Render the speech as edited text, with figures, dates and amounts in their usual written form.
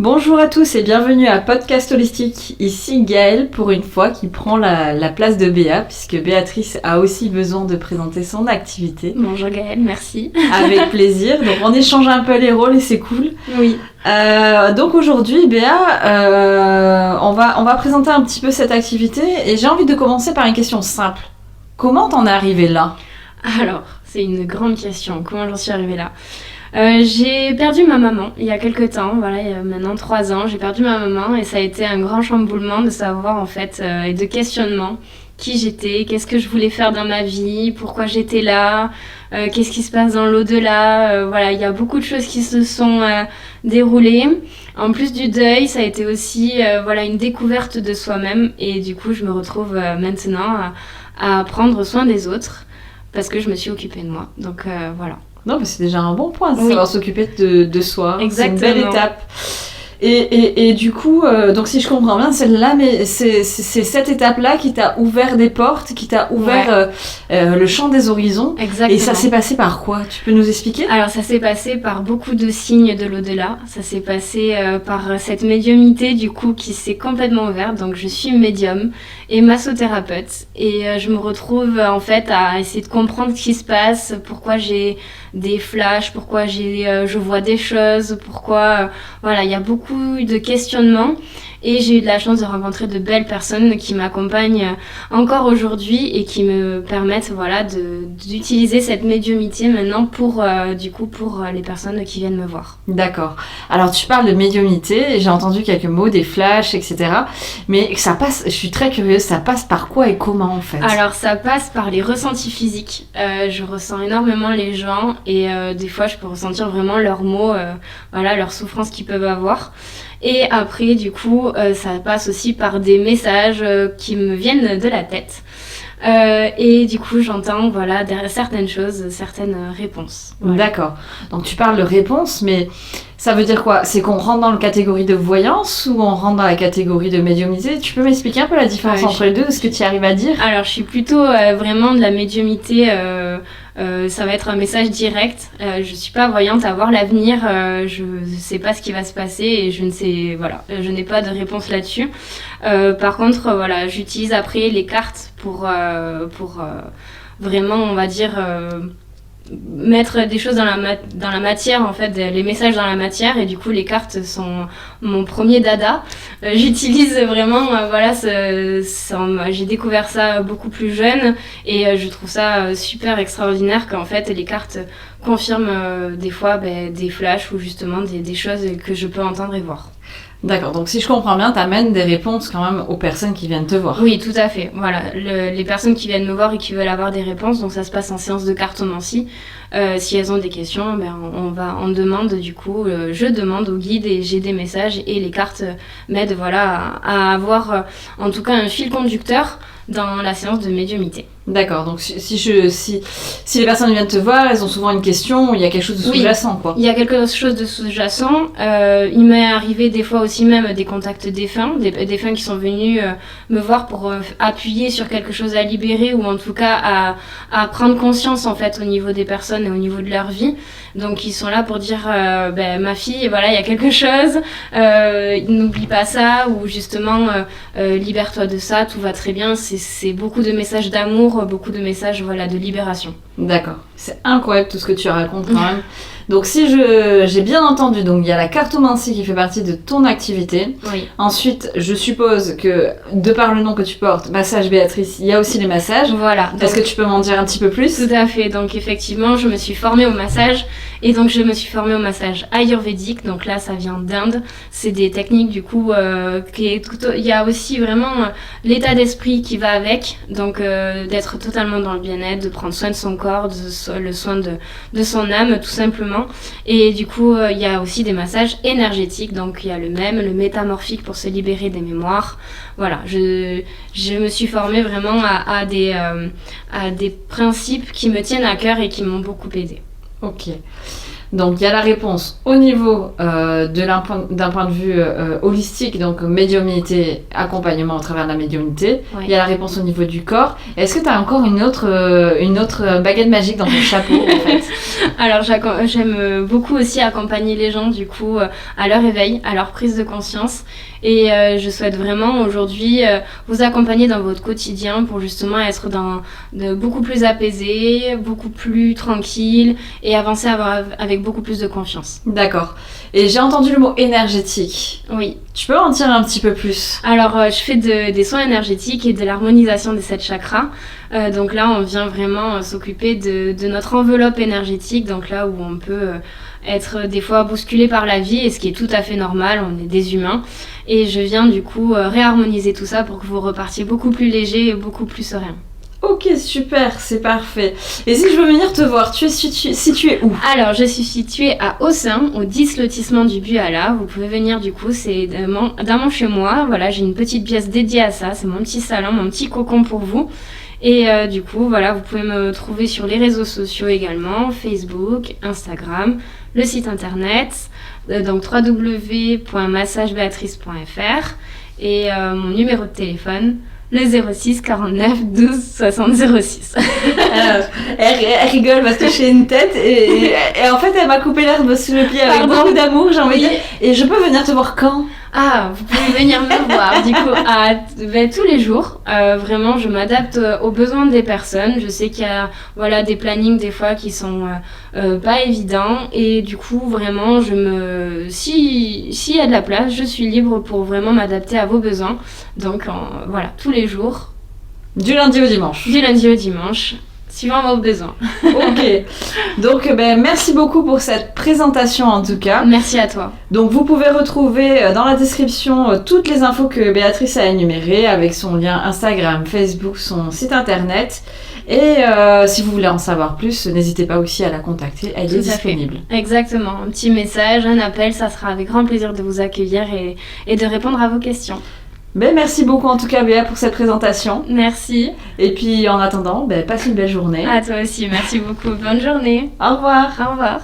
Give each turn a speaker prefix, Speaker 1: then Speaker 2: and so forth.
Speaker 1: Bonjour à tous et bienvenue à Podcast Holistique. Ici Gaëlle pour une fois qui prend la place de Béa puisque Béatrice a aussi besoin de présenter son activité.
Speaker 2: Bonjour Gaëlle, merci.
Speaker 1: Avec plaisir. Donc on échange un peu les rôles et c'est cool.
Speaker 2: Oui.
Speaker 1: Donc aujourd'hui Béa, on va présenter un petit peu cette activité et j'ai envie de commencer par une question simple. Comment t'en es arrivée là ?
Speaker 2: Alors, c'est une grande question. Comment j'en suis arrivée là ? J'ai perdu ma maman il y a quelques temps, voilà, il y a maintenant 3 ans, j'ai perdu ma maman et ça a été un grand chamboulement de savoir en fait et de questionnement qui j'étais, qu'est-ce que je voulais faire dans ma vie, pourquoi j'étais là, qu'est-ce qui se passe dans l'au-delà, voilà, il y a beaucoup de choses qui se sont déroulées. En plus du deuil, ça a été aussi voilà, une découverte de soi-même et du coup je me retrouve maintenant à prendre soin des autres parce que je me suis occupée de moi, donc voilà.
Speaker 1: Non, mais c'est déjà un bon point de
Speaker 2: Oui.
Speaker 1: savoir s'occuper de soi.
Speaker 2: Exactement.
Speaker 1: C'est une belle étape. Et du coup, donc si je comprends bien, c'est cette étape-là qui t'a ouvert des portes, qui t'a ouvert le champ des horizons.
Speaker 2: Exactement.
Speaker 1: Et ça s'est passé par quoi ? Tu peux nous expliquer ?
Speaker 2: Alors ça s'est passé par beaucoup de signes de l'au-delà. Ça s'est passé par cette médiumnité du coup qui s'est complètement ouverte. Donc je suis médium et massothérapeute. Et je me retrouve en fait à essayer de comprendre ce qui se passe, pourquoi j'ai des flashs, pourquoi je vois des choses, pourquoi... voilà, il y a beaucoup de questionnements. Et j'ai eu de la chance de rencontrer de belles personnes qui m'accompagnent encore aujourd'hui et qui me permettent voilà, d'utiliser cette médiumnité maintenant pour les personnes qui viennent me voir.
Speaker 1: D'accord. Alors tu parles de médiumnité, j'ai entendu quelques mots, des flashs, etc. Mais ça passe, je suis très curieuse, ça passe par quoi et comment en fait ?
Speaker 2: Alors ça passe par les ressentis physiques. Je ressens énormément les gens et des fois je peux ressentir vraiment leurs mots, voilà, leurs souffrances qu'ils peuvent avoir. Et après, du coup, ça passe aussi par des messages qui me viennent de la tête. Et du coup, j'entends voilà, certaines choses, certaines réponses. Voilà.
Speaker 1: D'accord. Donc tu parles de réponses, mais ça veut dire quoi ? C'est qu'on rentre dans la catégorie de voyance ou on rentre dans la catégorie de médiumnité ? Tu peux m'expliquer un peu la différence entre les deux ? Est-ce que tu y arrives à dire ?
Speaker 2: Alors, je suis plutôt vraiment de la médiumité... ça va être un message direct. Je suis pas voyante à voir l'avenir. Je sais pas ce qui va se passer et je n'ai pas de réponse là-dessus. Par contre, voilà, j'utilise après les cartes pour vraiment, on va dire, mettre des choses dans la matière, en fait, les messages dans la matière. Et du coup, les cartes sont mon premier dada. J'utilise vraiment, j'ai découvert ça beaucoup plus jeune et je trouve ça super extraordinaire qu'en fait, les cartes confirment des fois des flashs ou justement des choses que je peux entendre et voir.
Speaker 1: D'accord, donc si je comprends bien, tu amènes des réponses quand même aux personnes qui viennent te voir.
Speaker 2: Oui, tout à fait. Voilà, les personnes qui viennent me voir et qui veulent avoir des réponses, donc ça se passe en séance de cartomancie. Si elles ont des questions, on demande du coup, je demande au guide et j'ai des messages et les cartes m'aident voilà, à avoir en tout cas un fil conducteur dans la séance de médiumité.
Speaker 1: D'accord, donc si les personnes viennent te voir, elles ont souvent une question, il y a quelque chose de sous-jacent, quoi.
Speaker 2: Il y a quelque chose de sous-jacent. Il m'est arrivé des fois aussi même des contacts défunts, des défunts qui sont venus me voir pour appuyer sur quelque chose à libérer ou en tout cas à prendre conscience en fait au niveau des personnes et au niveau de leur vie. Donc ils sont là pour dire ma fille, voilà, il y a quelque chose, n'oublie pas ça ou justement libère-toi de ça, tout va très bien. C'est beaucoup de messages d'amour, beaucoup de messages voilà, de libération.
Speaker 1: D'accord, c'est incroyable tout ce que tu racontes quand même. Donc si j'ai bien entendu, donc il y a la cartomancie qui fait partie de ton activité.
Speaker 2: Oui.
Speaker 1: Ensuite, je suppose que de par le nom que tu portes, Massage Béatrice, il y a aussi les massages.
Speaker 2: Voilà.
Speaker 1: Est-ce que tu peux m'en dire un petit peu plus ?
Speaker 2: Tout à fait. Donc effectivement, je me suis formée au massage et donc je me suis formée au massage ayurvédique. Donc là, ça vient d'Inde. C'est des techniques du coup il y a aussi vraiment l'état d'esprit qui va avec. Donc d'être totalement dans le bien-être, de prendre soin de son corps, le soin de son âme, tout simplement. Et du coup, il y a aussi des massages énergétiques. Donc il y a le métamorphique pour se libérer des mémoires. Voilà, je me suis formée vraiment à des principes qui me tiennent à cœur et qui m'ont beaucoup aidée.
Speaker 1: Ok. Donc il y a la réponse au niveau d'un point de vue holistique, donc médiumnité, accompagnement au travers de la médiumnité.
Speaker 2: Oui.
Speaker 1: Il y a la réponse au niveau du corps. Est-ce que tu as encore une autre baguette magique dans ton chapeau en fait?
Speaker 2: Alors j'aime beaucoup aussi accompagner les gens du coup à leur éveil, à leur prise de conscience. Et je souhaite vraiment aujourd'hui vous accompagner dans votre quotidien pour justement être beaucoup plus apaisé, beaucoup plus tranquille et avancer avec beaucoup plus de confiance.
Speaker 1: D'accord. Et j'ai entendu le mot énergétique.
Speaker 2: Oui.
Speaker 1: Tu peux en dire un petit peu plus?
Speaker 2: Alors je fais des soins énergétiques et de l'harmonisation des 7 chakras. Donc là on vient vraiment s'occuper de notre enveloppe énergétique, donc là où on peut être des fois bousculé par la vie, et ce qui est tout à fait normal, on est des humains. Et je viens du coup réharmoniser tout ça pour que vous repartiez beaucoup plus léger et beaucoup plus serein.
Speaker 1: Ok, super, c'est parfait. Et si je veux venir te voir, tu es situé où?
Speaker 2: Alors, je suis située à Haussin, au 10 lotissement du Buala. Vous pouvez venir du coup, c'est dans mon chez moi. Voilà, j'ai une petite pièce dédiée à ça. C'est mon petit salon, mon petit cocon pour vous. Et du coup, voilà, vous pouvez me trouver sur les réseaux sociaux également, Facebook, Instagram, le site internet, donc www.massagebeatrice.fr et mon numéro de téléphone, le 06 49 12 60 06.
Speaker 1: Elle rigole parce que j'ai une tête et en fait elle m'a coupé l'herbe sous le pied avec beaucoup d'amour, j'ai envie de dire. Et je peux venir te voir quand?
Speaker 2: Ah, vous pouvez venir me voir du coup tous les jours. Vraiment, je m'adapte aux besoins des personnes. Je sais qu'il y a des plannings des fois qui sont pas évidents et du coup vraiment s'il y a de la place, je suis libre pour vraiment m'adapter à vos besoins. Donc tous les jours.
Speaker 1: Du lundi au dimanche.
Speaker 2: Du lundi au dimanche. Suivant vos besoins.
Speaker 1: Ok. Donc, merci beaucoup pour cette présentation en tout cas.
Speaker 2: Merci à toi.
Speaker 1: Donc, vous pouvez retrouver dans la description toutes les infos que Béatrice a énumérées avec son lien Instagram, Facebook, son site internet. Et si vous voulez en savoir plus, n'hésitez pas aussi à la contacter, elle est disponible.
Speaker 2: Exactement. Un petit message, un appel, ça sera avec grand plaisir de vous accueillir et de répondre à vos questions.
Speaker 1: Merci beaucoup en tout cas Béa pour cette présentation.
Speaker 2: Merci.
Speaker 1: Et puis en attendant, passe une belle journée.
Speaker 2: À toi aussi, merci beaucoup. Bonne journée.
Speaker 1: Au revoir.
Speaker 2: Au revoir.